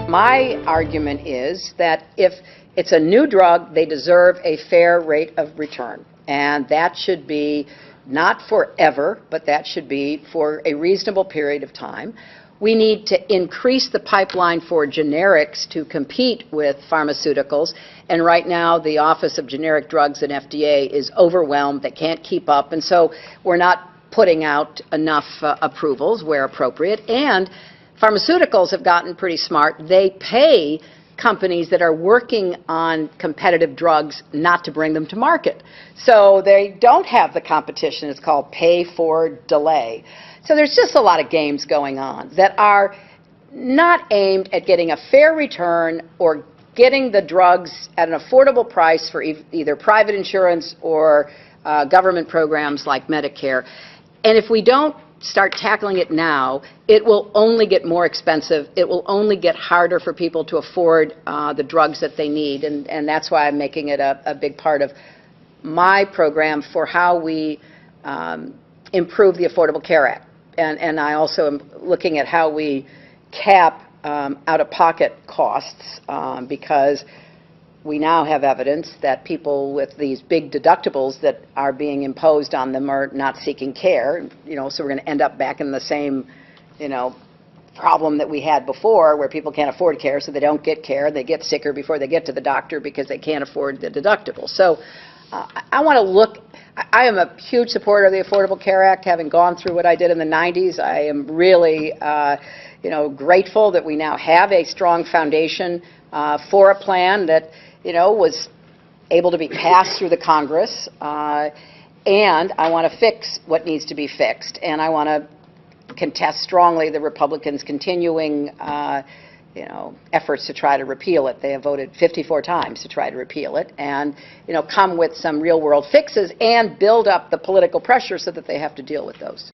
My argument is that if it's a new drug, they deserve a fair rate of return. And that should be not forever, but that should be for a reasonable period of time. We need to increase the pipeline for generics to compete with pharmaceuticals. And right now, the Office of Generic Drugs and FDA is overwhelmed. They can't keep up. And so we're not putting out enough approvals where appropriate. And pharmaceuticals have gotten pretty smart. They pay companies that are working on competitive drugs not to bring them to market. So they don't have the competition. It's called pay for delay. So there's just a lot of games going on that are not aimed at getting a fair return or getting the drugs at an affordable price for either private insurance or government programs like Medicare. And if we don't start tackling it now, it will only get more expensive. It will only get harder for people to afford the drugs that they need. And that's why I'm making it a big part of my program for how we improve the Affordable Care Act. And I also am looking at how we cap out-of-pocket costs because we now have evidence that people with these big deductibles that are being imposed on them are not seeking care. So we're going to end up back in the same, problem that we had before, where people can't afford care, so they don't get care. They get sicker before they get to the doctor because they can't afford the deductible. So I want to look. I am a huge supporter of the Affordable Care Act, having gone through what I did in the 90s. I am really, grateful that we now have a strong foundation for a plan that was able to be passed through the Congress, and I want to fix what needs to be fixed, and I want to contest strongly the Republicans' continuing, efforts to try to repeal it. They have voted 54 times to try to repeal it, and come with some real-world fixes and build up the political pressure so that they have to deal with those.